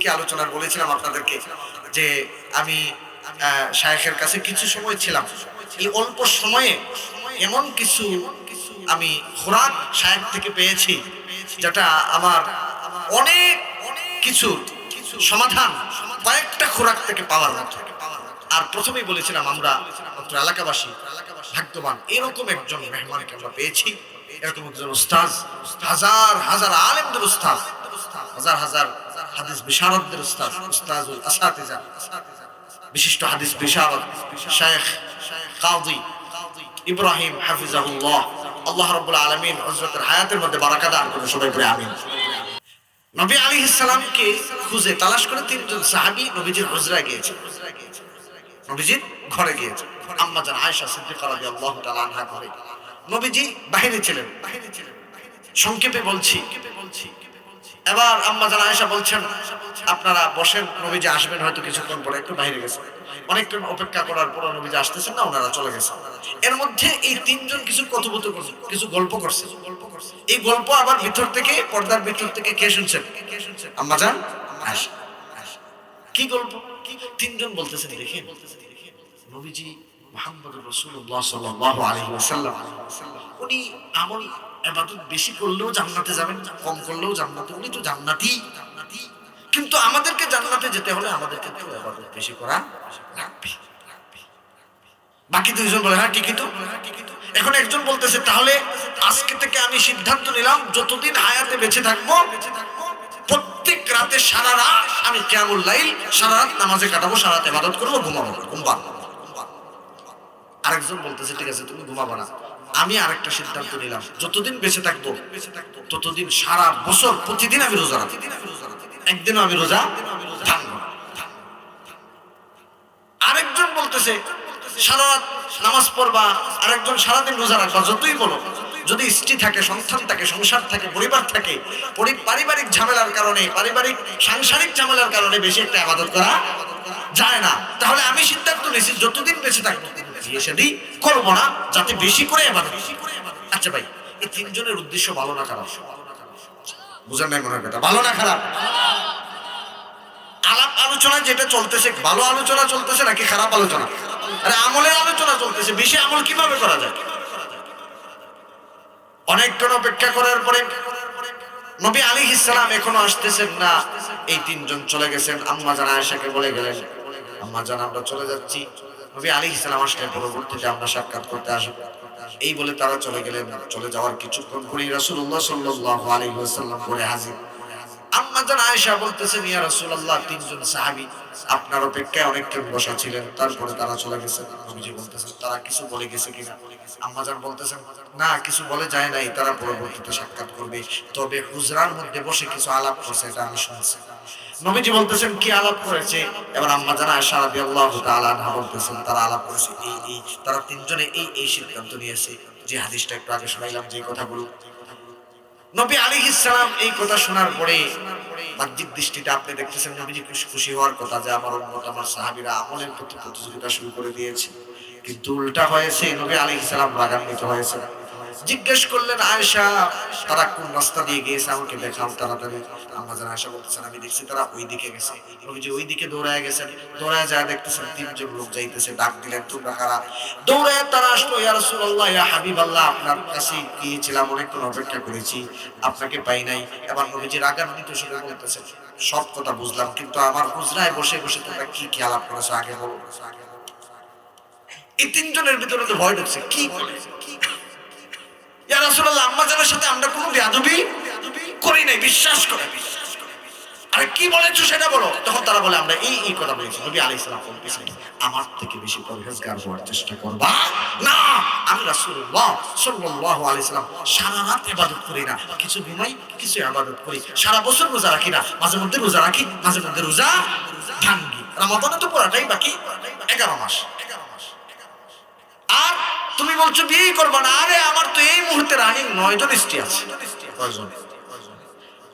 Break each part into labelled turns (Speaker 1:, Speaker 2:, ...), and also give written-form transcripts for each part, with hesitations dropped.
Speaker 1: কি আলোচনার বলেছিলাম আপনাদেরকে যে আমি শায়েখের কাছে কিছু সময় ছিলাম। এই অল্প সময়ে এমন কিছু আমি খোরাক শায়েখ থেকে পেয়েছি যেটা আমার অনেক কিছু সমাধান কয়েকটা খোরাক থেকে পাওয়ার মতো। আর প্রথমেই বলেছিলাম আমরা এলাকাবাসী ভাগ্যবান, এরকম একজন মেহমানকে আমরা পেয়েছি, এরকম একজন উস্তাজ, হাজার হাজার আলেমদের উস্তাজ, হাজার হাজার হাদিস বিশারদদের উস্তাদ, উস্তাজুল আসাতিজা, বিশিষ্ট হাদিস বিশারদ শায়েখ কাজী ইব্রাহিম হাফিজাহুল্লাহ। আল্লাহ রাব্বুল আলামিন হযরতের হায়াতের মধ্যে বারাকা দান করুন, সবাই পড়ে আমিন। নবী আলাইহিস সালামকে খুঁজে তালাশ করে তিনজন সাহাবী নবীজির হুজরায় গিয়েছে, নবীজির ঘরে গিয়েছে। আম্মা জান আয়েশা সিদ্দিকা রাদিয়াল্লাহু তাআলা আনহা ঘরে, নবীজি বাইরে ছিলেন। সংক্ষেপে বলছি, এবার আম্মা জান আয়েশা বলছেন আপনারা বসেন, নবীজি আসবেন হয়তো কিছুক্ষণ পরে, একটু বাইরে গেছে। অনেকক্ষণ অপেক্ষা করার পর নবীজি আসতেছেন না, ওনারা চলে গেছে। এর মধ্যে এই তিনজন কিছু কথোপকথন করছে, কিছু গল্প করছে। এই গল্প আবার ভিতর থেকে, পর্দার ভিতর থেকে কে শুনছেন? আম্মা জান আয়েশা। কি গল্প? তিনজন বলতেছেন, দেখেন নবীজি মুহাম্মদুর রাসূলুল্লাহ সাল্লাল্লাহু আলাইহি ওয়াসাল্লাম উনি আমল ইবাদত বেশি করলেও জান্নাতে যাবেন, কম করলেও জান্নাতে, উনি তো জান্নাতি। কিন্তু আমাদেরকে জান্নাতে যেতে হলে আমাদেরকে তো ইবাদত বেশি করা লাগবে। বাকি দুইজন বলে হ্যাঁ ঠিকই তো। এখন একজন বলতেছে তাহলে আজকে থেকে আমি সিদ্ধান্ত নিলাম যতদিন হায়াতে বেঁচে থাকবো প্রত্যেক রাতে সারা রাত আমি কিয়ামুল লাইল, সারা রাত নামাজে কাটাবো, সারা রাত ইবাদত করবো, ঘুমাবো ঘুমবা। আরেকজন বলতেছে ঠিক আছে তুমি ঘুমাবো না, আমি আরেকটা সিদ্ধান্ত নিলাম যতদিন বেঁচে থাকবো ততদিন সারা বছর প্রতিদিন আমি রোজা রাখবো, একদিনও আমি রোজা ভাঙবো। আরেকজন বলতেছে সারা রাত নামাজ পড়বা, আরেকজন সারাদিন রোজা রাখবা, যতই বলো, যদি স্ত্রী থাকে, সন্তান থাকে, সংসার থাকে, পরিবার থাকে, পারিবারিক ঝামেলার কারণে, পারিবারিক সাংসারিক ঝামেলার কারণে বেশি একটা ইবাদত করা যায় না। তাহলে আমি সিদ্ধান্ত নিয়েছি যতদিন বেঁচে থাকবো বিয়ে শাদী করবো না, যাতে বেশি করে ইবাদত। আচ্ছা ভাই, এই তিনজনের উদ্দেশ্য ভালো না খারাপ? বুঝেন নাই মনে হয় কথা, ভালো না খারাপ? আলাপ আলোচনা যেটা চলতেছে, ভালো আলোচনা চলতেছে নাকি খারাপ আলোচনা? আরে আমলের আলোচনা চলতেছে, বেশি আমল কিভাবে করা যায়? অনেকক্ষণ অপেক্ষা করার পরে নবী আলাইহিস সালাম এখনো আসতেছেন না, এই তিনজন চলে গেছেন। আম্মা জান আয়েশাকে বলে গেলেন আম্মা জান আমরা চলে যাচ্ছি, নবী আলাইহিস সালাম আসলে পরবর্তীতে আমরা সাক্ষাৎ করতে আসব। এই বলে তারা চলে গেলেন। চলে যাওয়ার কিছুক্ষণ পরেই রাসূলুল্লাহ সাল্লাল্লাহু আলাইহি ওয়াসাল্লাম ঘরে হাজির। আম্মা জান আয়েশা বলতেছেন ইয়া রাসূলুল্লাহ তিনজন সাহাবী আপনার অপেক্ষায় অনেকক্ষণ বসা ছিলেন, তারপরে তারা চলে গেছেন। নবীজি বলতেছেন তারা কিছু বলে গেছে কিনা? আম্মা জান বলতেছেন না, কিছু বলে যায় নাই, তারা পরবর্তীতে সাক্ষাৎ করবে, তবে হুজরার মধ্যে বসে কিছু আলাপ করছে, এটা আমি শুনছি। নবীজি বলতেছেন কি আলাপ করেছে? এবার আম্মা জান আয়েশা রাদিয়াল্লাহু তাআলা আনহা বলতেছেন তারা আলাপ করেছে এই তারা তিনজনে এই সিদ্ধান্ত নিয়েছে, যে হাদিসটা একটু আগে শোনাইলাম, যে কথাগুলো। নবী আলাইহিস সালাম এই কথা শোনার পরে বাহ্যিক দৃষ্টিতে আপনি দেখতেছেন নবীজি খুশি হওয়ার কথা যে আমার উম্মত, আমার সাহাবীরা আমলের প্রতি প্রতিযোগিতা শুরু করে দিয়েছে, কিন্তু উল্টা হয়েছে, নবী আলাইহিস সালাম রাগান্বিত হয়েছে। জিজ্ঞেস করলেন আয়েশা তারা কোন রাস্তা দিয়ে গিয়েছে, আমাকে দেখাও তাড়াতাড়ি। আম্মা জান আয়েশা বলতেছেন আমি দেখছি তারা ওই দিকে গেছে। নবীজি ওই দিকে দৌড়ায় গেছেন, দৌড়ায় যায় দেখতেছেন তিনজন লোক যাইতেছে। ডাক দিলেন তোমরা কারা? দৌড়ায় তারা আসলো, ইয়া রাসূলুল্লাহ ইয়া হাবিবাল্লাহ আপনার কাছে গিয়েছিলাম, অনেকক্ষণ অপেক্ষা করেছি, আপনাকে পাই নাই। এবার নবীজি রাগান্বিত সুরে বলতেছেন সব কথা বুঝলাম, কিন্তু আমার হুজরায় বসে বসে তোমরা কি কি আলাপ করেছো আগে বলো। এই তিনজনের ভিতরে তো ভয় ঢুকছে, কি করে ইয়া রাসূলুল্লাহ আম্মা জানের সাথে আমরা কোনো বেয়াদবি করি নাই, বিশ্বাস করে। আরে কি বলেছো সেটা বলো। তখন তারা বলে আমরা এই কথা বলেছি। নবী আলাইহিস সালাম বলতেছেন আমার থেকে বেশি পরহেজগার হওয়ার চেষ্টা করবা না। আমি রাসূলুল্লাহ সাল্লাল্লাহু আলাইহি সাল্লাম সারা রাত ইবাদত করি না, কিছু ঘুমাই কিছু ইবাদত করি, সারা বছর রোজা রাখি না, মাঝে মধ্যে রোজা রাখি, মাঝে মধ্যে রোজা ভাঙ্গি। রমাদানে তো পুরাটাই বাকি 11 মাস। আর তুমি বলছো বিয়ে করবা না। আরে আমার তো এই মুহূর্তে রানিং 9 জন স্ত্রী আছে। কয়জন?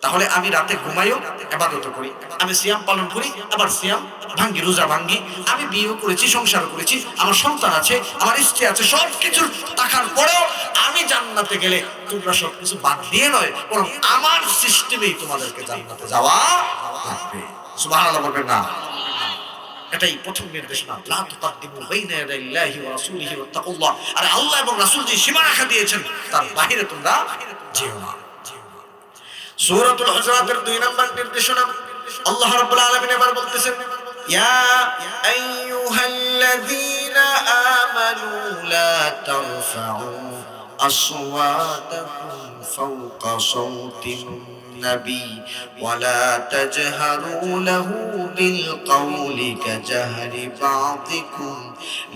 Speaker 1: তাহলে আমি রাতে ঘুমাইও ইবাদত করি, আমি সিয়াম পালন করি, আবার সিয়াম ভাঙ্গি, রোজা ভাঙ্গি। আমি বিয়েও করেছি, সংসার করেছি, আমার সন্তান আছে, আমার স্ত্রী আছে, সবকিছু থাকার পরেও আমি জান্নাতে গেলে তোমরা সবকিছু বাদ দিয়ে নয়, বরং আমার সিস্টেমেই তোমাদেরকে জান্নাতে যাওয়া লাগবে। সুবহানাল্লাহ বলবেন না? এটাই প্রথম নির্দেশনা, লা তুকাদ্দিমু বাইনা ইয়াদাইল্লাহি ওয়া রাসূলিহি ওয়াত্তাকুল্লাহ। আর আল্লাহ এবং রাসূল যে সীমারেখা দিয়েছেন তার বাইরে তোমরা যেও না। সূরাতুল হুজুরাতের 2 নম্বর নির্দেশনা আল্লাহ রাব্বুল আলামিন এবার বলতেছেন, ইয়া আইয়ুহাল্লাযীনা আমানু লা তারফাউ আসওয়াতাকুম ফাওকা সাওতিন নবী ওয়া লা তাজহারু লাহু বিল কওলি কাজাহরি বা'দিকুম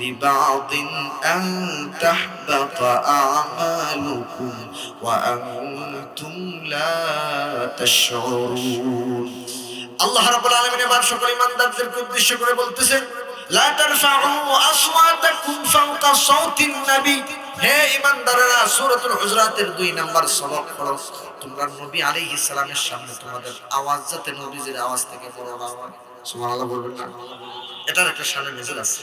Speaker 1: লিবা'দিন আন তাহবাতা আমালুকুম ওয়া আনতুম লা তাশউরুন। আল্লাহ রাব্বুল আলামিন এবার সকল ইমানদারদেরকে উদ্দেশ্য করে বলতেছেন, লা তারফাউ আসওয়াতাকুম ফাওকা সাওতিন নবী। হে ইমানদারেরা, সূরাতুল হুজুরাতের 2 নম্বর সবক পড়ো। তোমরা নবী আলাইহিস সালামের সামনে তোমাদের আওয়াজ যাতে নবীজির আওয়াজ থেকে বড় না হয়। সুবহানাল্লাহ বলবেন না? এটার একটা শানে নজর আছে।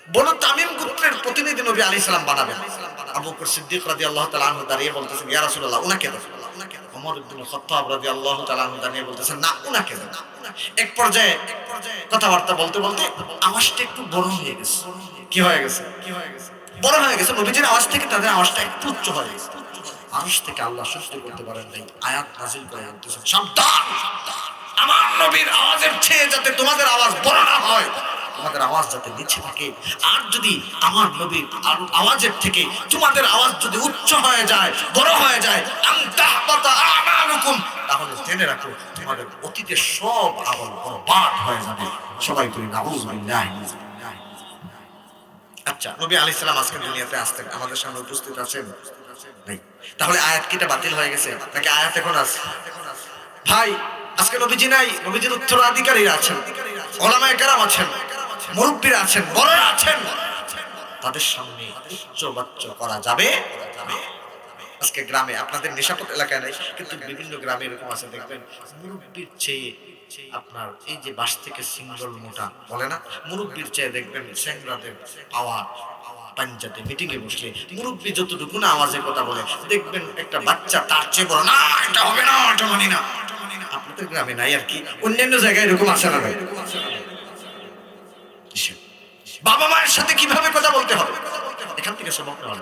Speaker 1: বনু তামিম গোত্রের প্রতিনিধি নবী আলাইহিস সালাম বানাবেন। আবু বকর সিদ্দিক রাদিয়াল্লাহু তাআলা আনহু দাঁড়িয়ে বলতেছেন, ইয়া রাসূলুল্লাহ, উনাকে দাও। ওমর ইবনে খাত্তাব রাদিয়াল্লাহু তাআলা আনহু দাঁড়িয়ে বলতেছেন, না, উনাকে দাও। এক পর্যায়ে কথাবার্তা বলতে বলতে আওয়াজটা একটু বড় হয়ে গেছে। কি হয়ে গেছে? বড় হয়ে গেছে। নবীজির আওয়াজ থেকে তাদের আওয়াজটা একটু উচ্চ হয়ে গেছে। আরশ থেকে আল্লাহ সহ্য করতে পারেন নাই, আয়াত নাযিল করে বলতেছেন, সাবধান, আমার নবীর আওয়াজের চেয়ে যাতে তোমাদের আওয়াজ বড় না হয়, তোমাদের আওয়াজ যাতে নিচে থাকে। আর যদি আমার নবীর আওয়াজের থেকে তোমাদের আওয়াজ যদি উচ্চ হয়ে যায়, বড় হয়ে যায়, আনতাহবাতা আমালুকুম, তাহলে জেনে রাখো তোমাদের অতীতের সব আমল বরবাদ হয়ে যাবে। সবাই বলি নাউযুবিল্লাহ। আচ্ছা, নবী আলাইহিস সালাম আজকে দুনিয়াতে আসতেন, আমাদের সামনে উপস্থিত আছেন? নাই। তাহলে আয়াত কিটা বাতিল হয়ে গেছে নাকি আয়াত এখন আছে? ভাই, আজকে নবীজি নাই, নবীজির উত্তরাধিকারীরা আছেন, উলামায়ে কেরাম আছেন, মুরব্বিরা আছেন, বড়রা আছেন। তাদের সামনে উচ্চবাচ্য করা যাবে না। আজকে গ্রামে, আপনাদের নিশাপত এলাকায় নাই, কিন্তু বিভিন্ন গ্রামে এরকম আছে, দেখবেন মুরব্বির চেয়ে আপনার এই যে বাস থেকে সিঙ্গল মোটা বলে না, মুরব্বির চেয়ে দেখবেন স্যাংরাদের পাওয়ার পাঞ্জাতে মিটিং এ বসলে মুরব্বি যতটুকু না আওয়াজে কথা বলে, দেখবেন একটা বাচ্চা তার চেয়ে বড়, না এটা হবে না, এটা মানি না। আপনাদের গ্রামে নাই আর কি, অন্যান্য জায়গায় এরকম আছে না? বাবা মায়ের সাথে কিভাবে কথা বলতে হবে, এখান থেকে সবক নেওয়া।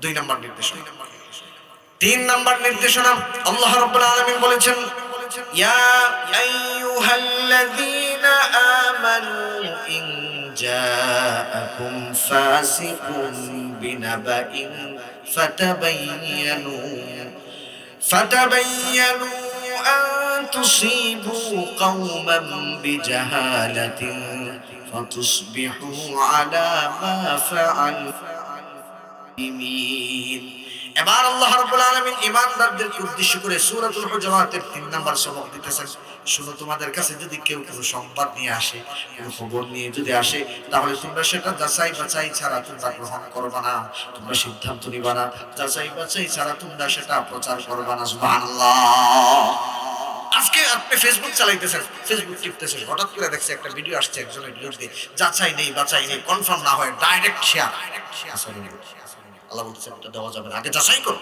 Speaker 1: 2 নম্বর নির্দেশনা। 3 নম্বর নির্দেশনা আল্লাহ রাব্বুল আলামিন বলেছেন, ইয়া আইয়ুহাল্লাযীনা আমানু ইন জাআকুম ফাসিকুন বিনাবাইন ফাতাবাইয়ানু আন তুসিবু কওমান বিজাহালাতিন ফাতুসবিহু আলা মা ফাআলতুম। এবার আল্লাহ রাব্বুল আলামিন ঈমানদারদেরকে উদ্দেশ্য করে সূরাতুল হুজুরাতের 3 নম্বর সবক দিতেছেন। শুনো, তোমাদের কাছে যদি কেউ কোনো সংবাদ নিয়ে আসে, কোনো খবর নিয়ে যদি আসে, তাহলে তোমরা সেটা যাচাই বাছাই ছাড়া তোমরা গ্রহণ করবে না, তোমরা সিদ্ধান্ত নিবা না। যাচাই বাছাই ছাড়া তোমরা সেটা প্রচার করবে না। সুবহানাল্লাহ। আজকে আপনি ফেসবুক চালাইতেছেন, ফেসবুক টিপতেছেন, হঠাৎ করে দেখছে একটা ভিডিও আসছে একজনের বিরুদ্ধে, যাচাই নেই বাছাই নেই, কনফার্ম না হয় ডাইরেক্ট শেয়ার। আল্লাহ বলছেন এটা দেওয়া যাবে না, আগে যাচাই করো।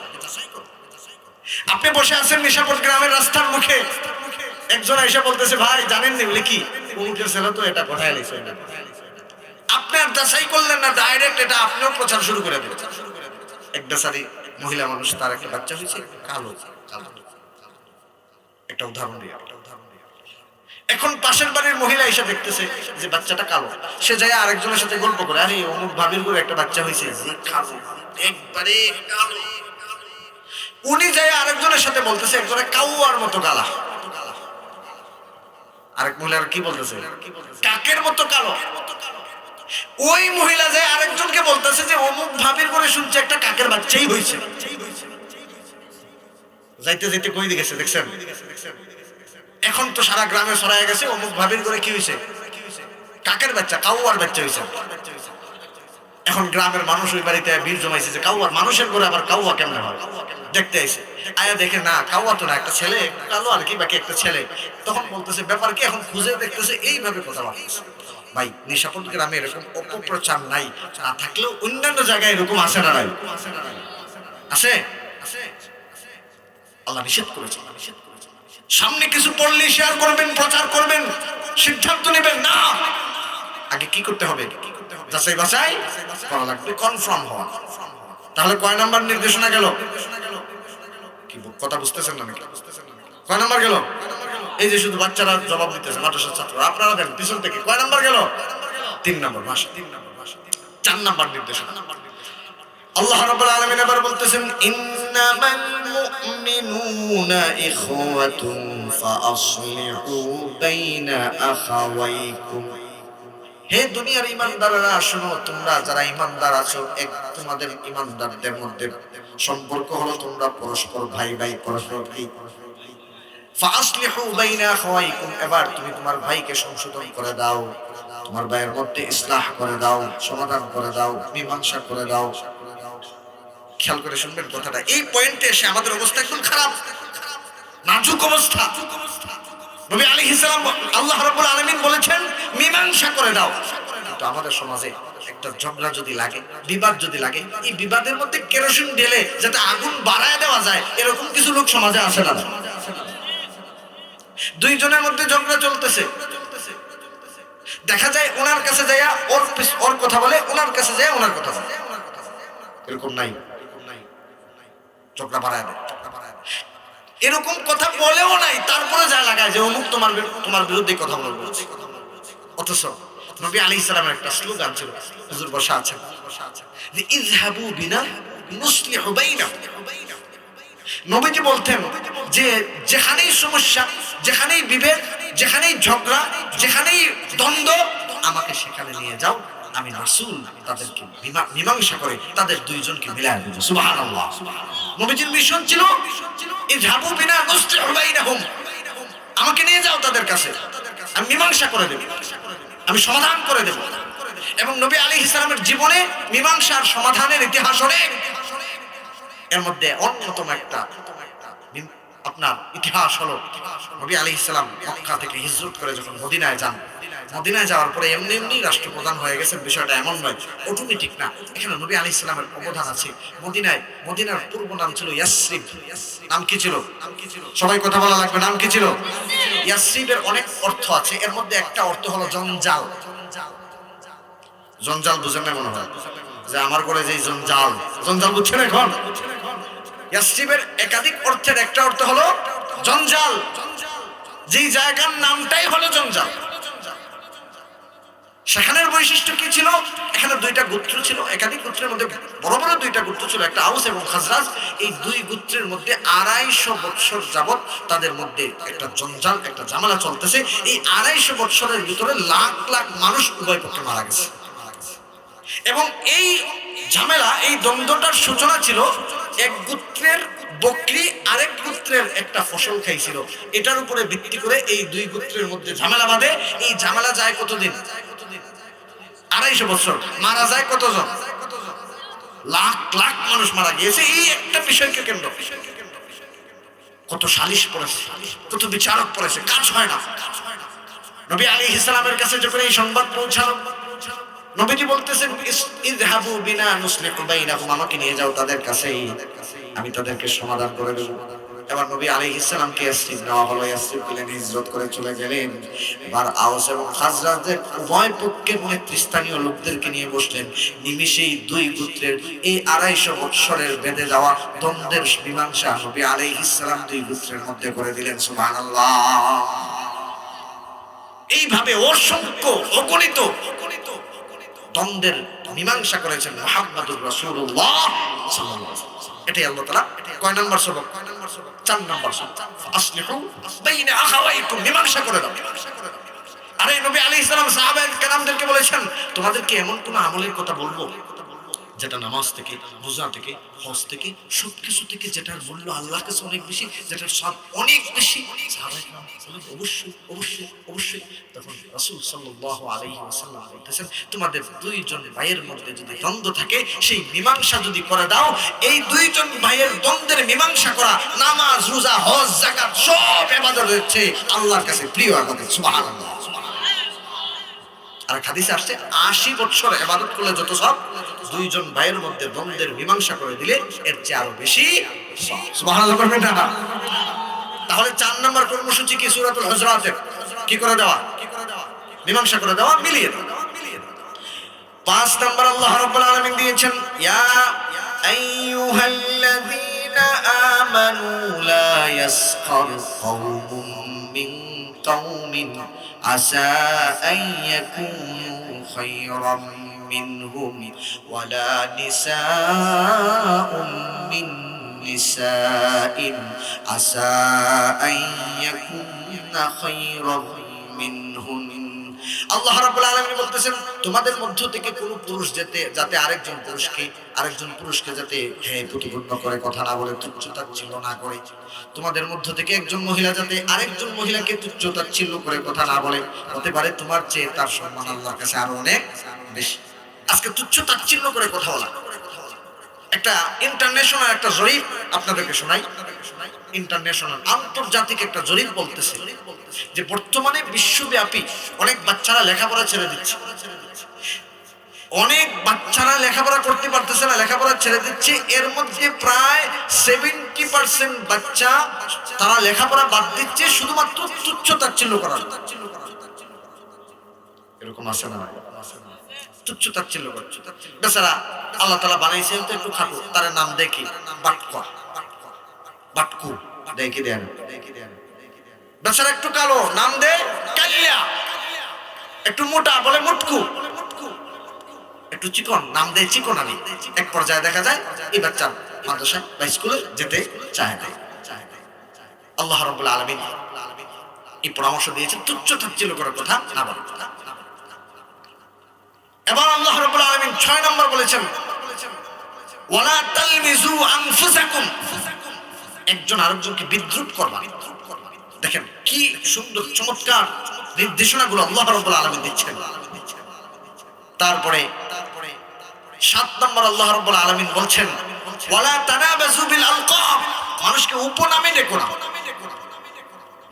Speaker 1: আপনি বসে আছেন নিশাপুর গ্রামের রাস্তার মুখে, একজন এসে বলতেছে, ভাই জানেন নি বলে কি অমুকের ছেলে তো এটা কোথায় লিখছে, আপনি আর যাচাই করলেন না, ডাইরেক্ট এটা আপনিও প্রচার শুরু করে দিলেন। এক বেচারি মহিলা মানুষ, তার একটা বাচ্চা হয়েছে, কালো। একটা উদাহরণ দিয়ে, এখন পাশের বাড়ির মহিলা এসে দেখতেছে যে বাচ্চাটা কালো, সে যায় আরেকজনের সাথে গল্প করে, আরে অমুক ভাবির করে একটা বাচ্চা হয়েছে, একবারে কালো। উনি যায় আরেকজনের সাথে বলতেছে একবারে কাউয়ার মতো কালা। আরেক মহিলা কি বলতেছে, কাকের মতো কালো। ওই মহিলা যায় আরেকজনকে বলতেছে যে অমুক ভাবির করে শুনছে একটা কাকের বাচ্চাই হয়েছে। যাইতে যাইতে কই দিকে গেছে দেখছেন? এখন তো সারা গ্রামে ছড়ায় গেছে অমুক ভাবির করে কি হয়েছে, কাকের বাচ্চা, কাউয়ার বাচ্চা হয়েছে। এখন গ্রামের মানুষ ওই বাড়িতে ভিড় জমাইছে যে কাউয়ার, মানুষের করে আবার কাউয়া কেমনে হয় দেখতে আইছে। আয়া দেখে না, কাউয়া তো না, একটা ছেলে কালো আর কি, বাকি একটা ছেলে। তখন বলতেছে ব্যাপার কি, এখন খুঁজে দেখতেছে, এইভাবে কথা বলতেছে। ভাই, নিশাপুর গ্রামে এরকম অপপ্রচার নাই, না থাকলেও অন্যান্য জায়গায় এরকম আছে না? নাই, আছে। আল্লাহ নিষেধ করেছে। সামনে কিছু পড়লে শেয়ার করবেন, প্রচার করবেন, সিদ্ধান্ত নেবেন না। আগে কি করতে হবে? যাচাই বাছাই করা লাগবে, কনফার্ম হওয়া। তাহলে কয় নাম্বার নির্দেশনা গেল? কি কথা বুঝতেছেন না নাকি? কয় নাম্বার গেল? এই যে শুধু বাচ্চারা জবাব দিতেছে, মাদ্রাসার ছাত্র, আপনারা দেন পিছন থেকে। কয় নাম্বার গেল? 3 নাম্বার। ভাষা 4 নাম্বার নির্দেশনা। আল্লাহ রাব্বুল আলামিন আবার বলতেছেন, ইন্নামাল মুমিনুনা ইখওয়াতুন ফাআসলিহু বাইনা আখাওয়াইকুম। হে দুনিয়ার ঈমানদাররা শোনো, তোমরা যারা ঈমানদার আছো, এক তোমাদের ঈমানদারদের মধ্যে সম্পর্ক হলো তোমরা পরস্পর ভাই ভাই, পরস্পর ভাই। ফাআসলিহু বাইনা আখাওয়াইকুম, এবার তুমি তোমার ভাইকে সংশোধন করে দাও, তোমার ভাইয়ের মধ্যে ইসলাহ করে দাও, সমাধান করে দাও, মীমাংসা করে দাও। খেয়াল করে শুনবেন কথাটা। এই পয়েন্টে এসে আমাদের অবস্থা একদম খারাপ, নাজুক অবস্থা। নবী আলাইহিস সালাম, আল্লাহ রাব্বুল আলামিন বলেছেন মীমাংসা করে দাও। কিন্তু আমাদের সমাজে একটা ঝগড়া যদি লাগে, বিবাদ যদি লাগে, এই বিবাদের মধ্যে কেরোসিন ঢেলে যাতে আগুন বাড়ায় দেওয়া যায়, এরকম কিছু লোক সমাজে আছে না? দুইজনের মধ্যে ঝগড়া চলতেছে, দেখা যায় ওনার কাছে যাইয়া ওর কথা বলে, ওনার কাছে যাইয়া ওনার কথা বলে। এরকম নাই? ঝগড়া বাড়ায় দেয়। এরকম কথা বলেও নাই, তারপরে যা লাগায় যে অমুক তোমার বিরুদ্ধে কথা বলবো। অথচ নবী আলাইহিস সালামের একটা স্লোগান ছিল, হুজুর বসা আছেন, যে ইযহাবু বিনা নুসলিহু বাইনাহুম। নবীজি বলতেন যে যেখানেই সমস্যা, যেখানেই বিভেদ, যেখানেই ঝগড়া, যেখানেই দ্বন্দ্ব, আমাকে সেখানে নিয়ে যাও, আমি রাসূল তাদেরকে মীমাংসা করে তাদের দুইজনকে মিলায় দেব। সুবহানাল্লাহ। নবীজির মিশন ছিল ইযহাবু বিনা নুসলিহু বাইনাহুম, আমাকে নিয়ে যাও তাদের কাছে, আমি মীমাংসা করে দেব, আমি সমাধান করে দেব। এবং নবী আলাইহিস সালামের জীবনে মীমাংসার সমাধানের ইতিহাস অনেক। এর মধ্যে অন্যতম একটা আপনার ইতিহাস হলো, নবী আলাইহিস সালাম মক্কা থেকে হিজরত করে যখন মদিনায় যান, মদিনায় যাওয়ার পরে এমনি এমনি রাষ্ট্রপ্রধান হয়ে গেছেন, বিষয়টা এমন নয়, অটোমেটিক না। এখানে নবী আলাইহিস সালামের অবদান আছে। মদিনার পূর্ব নাম ছিল ইয়াসরিব। নাম কি ছিল? সবাই কথা বলা লাগবে, নাম কি ছিল? ইয়াসরিবের অনেক অর্থ আছে, এর মধ্যে একটা অর্থ হলো জঞ্জাল। জঞ্জাল বুঝেন না মনে হয়, যে আমার করে যে জঞ্জাল, জঞ্জাল বুঝছেন এখন? ইয়াসরিবের একাধিক অর্থের একটা অর্থ হলো জঞ্জাল, যেই জায়গার নামটাই হলো জঞ্জাল। সেখানের বৈশিষ্ট্য কি ছিল? এখানে 2টা গোত্র ছিল, একাধিক গোত্রের মধ্যে বড় বড় 2টা গোত্র ছিল, একটা আউস এবং খাজরাজ। এই 2 গোত্রের মধ্যে 250 বছর যাবত তাদের মধ্যে একটা জঞ্জাল, একটা ঝামেলা চলতেছে। এই 250 বছরের ভিতরে লাখ লাখ মানুষ উভয় পক্ষে মারা গেছে। এবং এই ঝামেলা, এই দ্বন্দ্বটার সূচনা ছিল এক গোত্রের বকরি আরেক গোত্রের একটা ফসল খাইছিল, এটার উপরে ভিত্তি করে এই 2 গোত্রের মধ্যে ঝামেলা বাঁধে। এই ঝামেলা যায় কতদিন? 250 বছর। মারা যায় কতজন? লাখ লাখ মানুষ মারা গিয়েছে এই একটা বিষয়কে কেন্দ্র। কত সালিশ পড়েছে, কত বিচারক পড়েছে, কাজ হয় না। নবী আলাইহিস সালামের কাছে যখন এই সংবাদ পৌঁছালো, নবীজি বলতেছেন ইযহাবু বিনা নুসলিহু বাইনাহুম, আমাকে নিয়ে যাও তাদের কাছে, আমি তাদেরকে সমাধান করে দেব। এবার নবী আলাইহিস সালামকে ইয়াসরিব নেওয়া হলো, ইয়াসরিব গেলেন, হিজরত করে চলে গেলেন। এবার আওস এবং খাজরাজের উভয় পক্ষের নেতৃস্থানীয় লোকদেরকে নিয়ে বসলেন। নিমিষেই 2 গোত্রের এই 250 বছরের বেঁধে যাওয়া দ্বন্দ্বের মীমাংসা নবী আলাইহিস সালাম 2 গোত্রের মধ্যে করে দিলেন। সুবহানাল্লাহ। এইভাবে অসংখ্য অগণিত দ্বন্দ্বের মীমাংসা করেছেন মুহাম্মদুর রাসূলুল্লাহ সাল্লাল্লাহু আলাইহি ওয়াসাল্লাম। এটাই আল্লাহ তাআলা কয় নাম্বার সবক? 4 নাম্বার সবক। আসলিহু বাইনা আখাওয়াইকুম, মীমাংসা করে দাও। আরে নবী আলাইহিস সালাম সাহাবায়ে কেরামদেরকে বলেছেন, তোমাদেরকে এমন কোন আমলের কথা বলবো যেটা নামাজ থেকে, রোজা থেকে, হজ থেকে, সবকিছু থেকে যেটার মূল্য আল্লাহর কাছে অনেক বেশি, যেটার সব অনেক বেশি। সাহাবায়ে কেরাম অবশ্যই অবশ্যই অবশ্যই। তখন রাসূল সাল্লাল্লাহু আলাইহি ওয়াসাল্লাম বলতেছেন, তোমাদের 2 জন ভাইয়ের মধ্যে যদি দ্বন্দ্ব থাকে, সেই মীমাংসা যদি করে দাও, এই 2 জন ভাইয়ের দ্বন্দ্বের মীমাংসা করা নামাজ, রোজা, হজ, যাকাত সব ইবাদত হচ্ছে আল্লাহর কাছে প্রিয় ইবাদত। সুবহানাল্লাহ। আর হাদিসে আসছে 80 বছর ইবাদত করলে যত সব, 2 জন ভাইয়ের মধ্যে দ্বন্দ্বের মীমাংসা করে দিলে এর চেয়ে আরো বেশি। সুবহানাল্লাহ বলবেন না? তাহলে 4 নম্বর কর্মসূচি কি সূরাতুল হুজুরাতের কি করে দেওয়া, মীমাংসা করে দেওয়া, মিলিয়ে দেওয়া। 5 নম্বর আল্লাহ রাব্বুল আলামিন দিয়েছেন, ইয়া আইয়ুহাল্লাযীনা আমানু লা ইয়াসখার কওমুম মিন কওমিন আসা আন ইয়াকুনু খায়রাম মিনহুম ওয়ালা নিসাউম মিন নিসাইন আসা আন ইয়াকুননা খায়রাম মিনহুম। আল্লাহ রাব্বুল আলামিন বলতেছেন, তোমাদের মধ্য থেকে কোন পুরুষ যাতে আরেকজন পুরুষকে যাতে প্রতিপন্ন করে কথা না বলে, তুচ্ছ-তাচ্ছিল্য না করে। তোমাদের মধ্য থেকে একজন মহিলা যাতে আরেকজন মহিলাকে তুচ্ছ-তাচ্ছিল্য করে কথা না বলে, হতে পারে তোমার চেয়ে তার সম্মান আল্লাহর কাছে আরো অনেক বেশি। আজকে তুচ্ছ-তাচ্ছিল্য করে কথা বলা, একটা ইন্টারন্যাশনাল একটা জরিপ আপনাদেরকে শোনাই। ইন্টারন্যাশনাল আন্তর্জাতিক একটা জরিপ বলতেছে যে বর্তমানে বিশ্বব্যাপী অনেক বাচ্চারা লেখাপড়া ছেড়ে দিচ্ছে, অনেক বাচ্চারা লেখাপড়া করতে পারতেছে না, লেখাপড়া ছেড়ে দিচ্ছে। এর মধ্যে প্রায় 70% বাচ্চা তারা লেখাপড়া বাদ দিচ্ছে শুধুমাত্র তুচ্ছ-তাচ্ছিল্য করার। এরকম আছে না? তুচ্ছ-তাচ্ছিল্য করছে বেচারা, আল্লাহ তাআলা বানাইছে তো একটু খাটো, তার নাম দেখি বাটকু দেখি দেন, বেচারা একটু কালো নাম দে কালিয়া, একটু মোটা বলে মুটকু, একটু চিকন নাম দেয় চিকন আলী। এক পর্যায়ে দেখা যায় এই বাচ্চা মাদ্রাসায় বা স্কুলে যেতে চায় না। আল্লাহ রাব্বুল আলামিন এই পরামর্শ দিয়েছেন তুচ্ছ-তাচ্ছিল্য করার কথা না বলে। এবার আল্লাহ রাব্বুল আলামিন 6 নম্বর বলেছেন, ওয়ালা তালমিজু আনফুসাকুম, একজন আরেকজনকে বিদ্রূপ করবা। দেখেন কি সুন্দর চমৎকার নির্দেশনাগুলো আল্লাহ রাব্বুল আলামিন দিচ্ছেন। তারপরে 7 নম্বর আল্লাহ রাব্বুল আলামিন বলছেন, ওয়ালা তানাবাজু বিল আলকাব, মানুষকে উপনামে ডেকো না,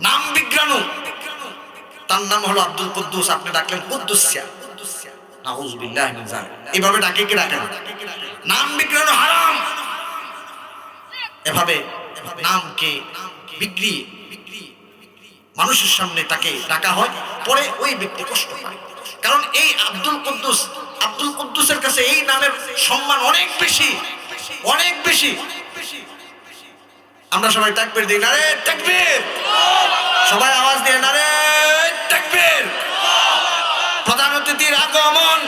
Speaker 1: নাম বিগ্রানু। তার নাম হলো আব্দুল কুদ্দুস, আপনি ডাকলেন কুদ্দুসিয়া, নাউযুবিল্লাহি মিন যালিক, এইভাবে ডাকে কি ডাকে না? নাম বিগ্রানো হারাম। এভাবে নামকে বিক্রি মানুষের সামনে তাকে ডাকা হয়, পরে ওই ব্যক্তি কষ্ট পায়। কারণ এই আব্দুল কুদ্দুসের কাছে এই নামের সম্মান অনেক বেশি, অনেক বেশি। আমরা সবাই তাকবীর দিই, নারে তাকবীর, সবাই আওয়াজ দিয়ে নারে তাকবীর। প্রধান অতিথির আগমন,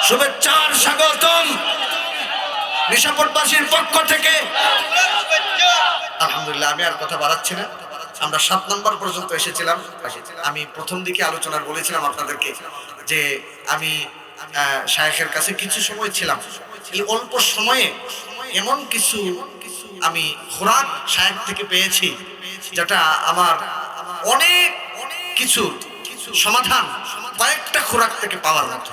Speaker 1: শুভেচ্ছার স্বাগতম নিশাপুরবাসীর পক্ষ থেকে। আলহামদুলিল্লাহ, আমি আর কথা বাড়াচ্ছি না। আমরা 7 নম্বর পর্যন্ত এসেছিলাম। আমি প্রথম দিকে আলোচনার বলেছিলাম আপনাদেরকে যে আমি শায়েখের কাছে কিছু সময় ছিলাম। এই অল্প সময়ে এমন কিছু আমি খোরাক শায়েখ থেকে পেয়েছি যেটা আমার অনেক কিছু সমাধান কয়েকটা খোরাক থেকে পাওয়ার মতো।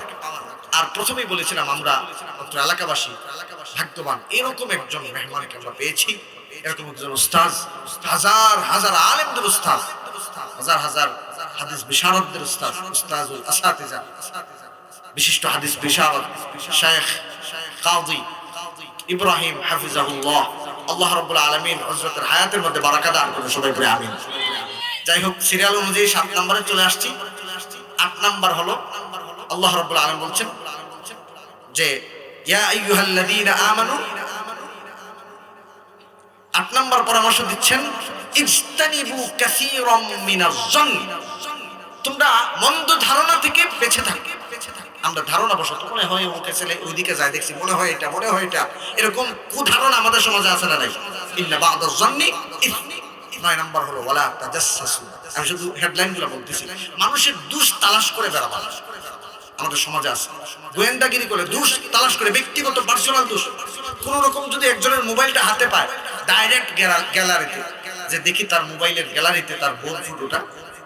Speaker 1: আর প্রথমেই বলেছিলাম আমরা এলাকাবাসী ভাগ্যবান, এরকম একজন মেহমানকে আমরা পেয়েছি, এরকম একজন উস্তাদ, হাজার হাজার আলেমদের উস্তাদ, হাজার হাজার হাদিস বিশারদদের উস্তাদ, উস্তাদুল আসাতিজা, বিশিষ্ট হাদিস বিশারদ শায়েখ কাজী ইব্রাহিম হাফিজাহুল্লাহ। আল্লাহ রাব্বুল আলামিন হযরতের হায়াতের মধ্যে বারাকা দান করুন, সবাই বলে আমিন। যাই হোক, সিরিয়াল অনুযায়ী 7 নম্বরে চলে আসছি। 8 নম্বর হলো আল্লাহ রাব্বুল আলামিন বলছেন যে ইয়া আইয়ুহাল্লাযীনা আমানু, 8 নম্বর পরামর্শ দিচ্ছেন, ইজতানিবু কাসীরাম মিনাজ-জন্ন, তোমরা মন্দ ধারণা থেকে বেঁচে থাকো। আমরা ধারণা বশত মনে হয় ওকে ছেলে ওইদিকে যায় দেখছি, মনে হয় এটা, মনে হয় এটা, এরকম কুধারণা আমাদের সমাজে আছে না নাই? ইন্না বা'দাজ-জন্নি ইসম। 9 নম্বর হলো ওয়ালা তাজাসসু, আমি শুধু হেডলাইনগুলো বলতেছি। মানুষের দোষ তালাশ করে বেড়াবা আমাদের সমাজে আছে, গোয়েন্দাগিরি করে দোষ তালাশ করে, ব্যক্তিগত পার্সোনাল দোষ। কোন রকম যদি একজনের মোবাইলটা হাতে পায়, ডাইরেক্ট গ্যালারিতে যে দেখি তার মোবাইলের গ্যালারিতে তার বোন ফটোটা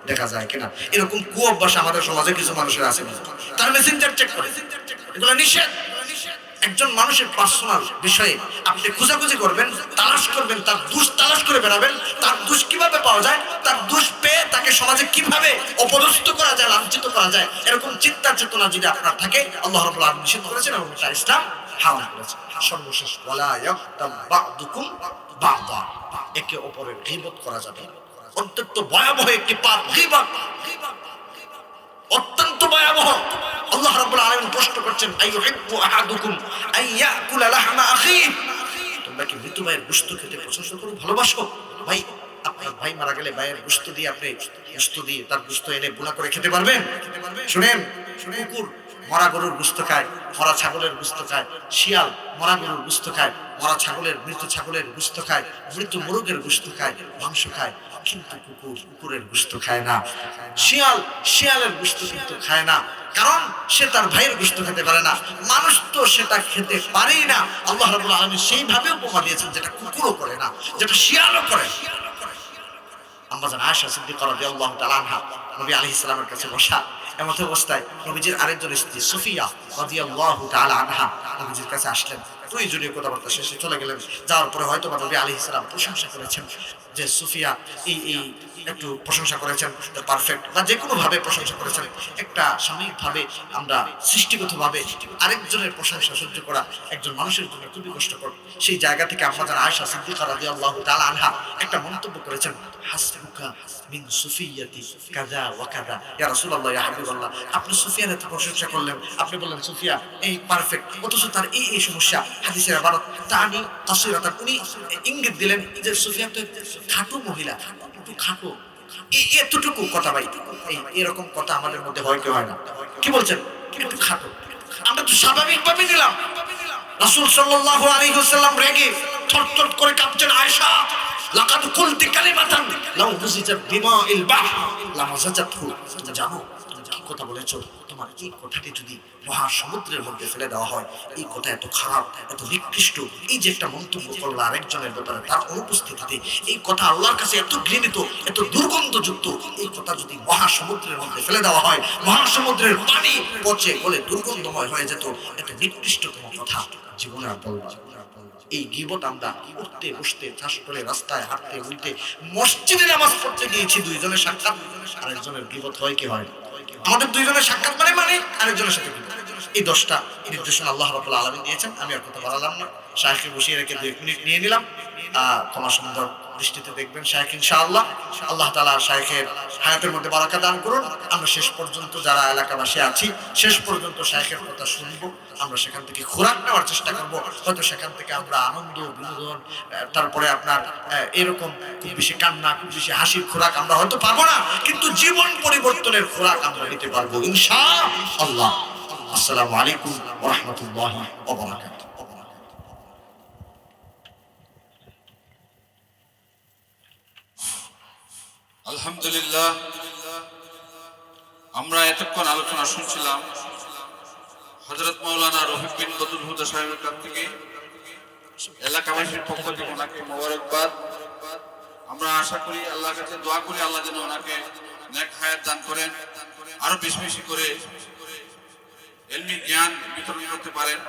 Speaker 1: দেখা যায় কিনা, এরকম কুঅভ্যাস আমাদের সমাজে কিছু মানুষের আছে। তার মেসেঞ্জার চেক করে, এগুলো নিষেধ। একজন মানুষের পার্সোনাল বিষয়ে আপনি খোঁজাখুঁজি করবেন, তালাশ করবেন, তার দোষ তালাশ করে বেড়াবেন, তার দোষ কিভাবে পাওয়া যায়, তার দোষ পেয়ে তাকে সমাজে কিভাবে অপদস্থ করা যায়, লাঞ্ছিত করা যায়, এরকম চিন্তা চেতনা যদি আপনার থাকে, আল্লাহ রাব্বুল আলামিন নিষেধ করেছেন এবং এটা ইসলাম হারাম করেছে। সর্বশেষ ওয়ালা ইয়াগতাব বা'দুকুম বা'দা, একে অপরের গীবত করা যাবে না। অত্যন্ত ভয়াবহ একটি পাপ গীবত, অত্যন্ত ভয়াবহ। আল্লাহ রাব্বুল আলামিন প্রশ্ন করছেন, আইয়ুহিব্বু আহাদুকুম আইয়াকুলা লাহমা আখিহি, তোমরা কি মৃত ভাইয়ের গোশত খেতে পছন্দ করো, ভালোবাসো? ভাই, আপনার ভাই মারা গেলে ভাইয়ের গোশত দিয়ে আপনি গোশত দিয়ে তার গোশত এনে বুনা করে খেতে পারবেন? শুনেন, কুকুর মরা গরুর গোশত খায়, মরা ছাগলের গোশত খায়, শিয়াল মরা গরুর গোশত খায়, মরা ছাগলের মৃত ছাগলের গোশত খায়, মৃত মোরগের গোশত খায়, মাংস খায়, কিন্তু কুকুর কুকুরের গোশত খায় না। শিয়াল শিয়ালের গোশত কিন্তু খায় না, কারণ সে তার ভাইয়ের গোশত খেতে পারে না। মানুষ তো সেটা খেতে পারেই না। আল্লাহ রাব্বুল আলামিন সেইভাবে উপমা দিয়েছেন যেটা কুকুরও করে না, যেটা শিয়ালও করে। আম্মাজান আয়েশা সিদ্দিকা রাদিয়াল্লাহু তাআলা আনহা নবী আলাইহিস সালামের কাছে বসা, এমত অবস্থায় নবীজির আরেকজন স্ত্রী সুফিয়া রাদিয়াল্লাহু তাআলা আনহা নবীজির কাছে আসলেন। প্রয়োজনীয় কথাবার্তা শেষে চলে গেলেন। যাওয়ার পরে হয়তো বা নবী আলাইহিস সালাম প্রশংসা করেছেন যে সুফিয়া এই একটু প্রশংসা করেছেন, পারফেক্ট বা যে কোনো ভাবে প্রশংসা করেছেন। একটা সাময়িকভাবে আমরা সৃষ্টিগতভাবে আরেকজনের প্রশংসা সহ্য করা একজন মানুষের জন্য খুবই কষ্টকর। সেই জায়গা থেকে আম্মাজান আয়েশা সিদ্দিকা রাদিয়াল্লাহু তাআলা আনহা একটা মন্তব্য করেছেন, হাসবুকা মিন সুফিয়াতি কাযা ওয়া কাযা, ইয়া রাসূলুল্লাহ, ইয়া হাবিবাল্লাহ, আপনি সুফিয়ানের এত প্রশংসা করলেন, আপনি বললেন সুফিয়া এই পারফেক্ট, অথচ তার এই সমস্যা। হাদিসের ইবারত তানি কাসিরাতান, উনি ইঙ্গিত দিলেন যে সুফিয়া তো খাটো মহিলা, একটু খাটো, এতটুকু কথা। ভাই, এরকম কথা আমাদের মধ্যে হয় কি হয় না? কি বলছেন? একটু খাটো, আমরা তো স্বাভাবিকভাবে নিলাম। রাসূল সাল্লাল্লাহু আলাইহি ওয়াসাল্লাম রেগে থরথর করে কাঁপছেন, আয়েশা লাকাদ কুলতি কালিমাতান লাউ মুজিজাত বিমাইল বাহর লামাজাজাতহু, তুমি জানো তুমি কি কথা বলেছো? তোমার এই কথাটি যদি মহাসমুদ্রের মধ্যে ফেলে দেওয়া হয়, এই কথা এত খারাপ, এত নিকৃষ্ট, এই যে একটা মন্তব্য করলো আরেকজনের ব্যাপারে তার অনুপস্থিতিতে, এই কথা আল্লাহর কাছে এত ঘৃণিত, এত দুর্গন্ধযুক্ত, এই কথা যদি মহাসমুদ্রের মধ্যে ফেলে দেওয়া হয়, মহাসমুদ্রের পানি পচে গলে দুর্গন্ধময় হয়ে যেত। এত নিকৃষ্টতম কথা জীবনে আর বলবা। এই গীবত আমরা উঠতে বসতে, চাষ করে, রাস্তায় হাঁটতে উঠতে, মসজিদে নামাজ পড়তে গিয়েছি, দুইজনের সাক্ষাৎ, আরেকজনের গীবত হয় কি হয়? আমাদের দুইজনের সাক্ষাৎ মানে আরেকজনের সাথে গীবত। এই 10টা নির্দেশনা আল্লাহ রাব্বুল আলামিন দিয়েছেন। আমি আর কথা বাড়ালাম না, শাইখকে বসিয়ে রেখে 2 মিনিট নিয়ে নিলাম। ক্ষমা সুন্দর দৃষ্টিতে দেখবেন শাইখ ইনশাআল্লাহ। আল্লাহ তাআলা শাইখের হায়াতের মধ্যে বারাকা দান করুন। আমরা শেষ পর্যন্ত যারা এলাকাবাসী আছি, শেষ পর্যন্ত শাইখের কথা শুনবো, আমরা সেখান থেকে খোরাক নেওয়ার চেষ্টা করব। হয়তো সেখান থেকে আমরা আনন্দ, বিনোদন, তারপরে আপনার এরকম খুব বেশি কান্না, খুব বেশি হাসির খোরাক আমরা হয়তো পাবো না, কিন্তু জীবন পরিবর্তনের খোরাক আমরা নিতে পারবো ইনশাআল্লাহ। আসসালামু আলাইকুম ওয়া রাহমাতুল্লাহি ওয়া বারাকাতুহু।
Speaker 2: আলহামদুলিল্লাহ, আমরা এতক্ষণ আলোচনা শুনছিলাম হযরত মাওলানা রফিক বিন বদরুল হুদা সাহেবের কাছ থেকে। এলাকাবাসীর পক্ষ থেকে ওনাকে মোবারকবাদ। আমরা আশা করি, আল্লাহর কাছে দোয়া করি, আল্লাহ যেন ওনাকে নেক হায়াত দান করেন, আরো বেশি বেশি করে ইলমি জ্ঞান বিতরণ করতে পারেন।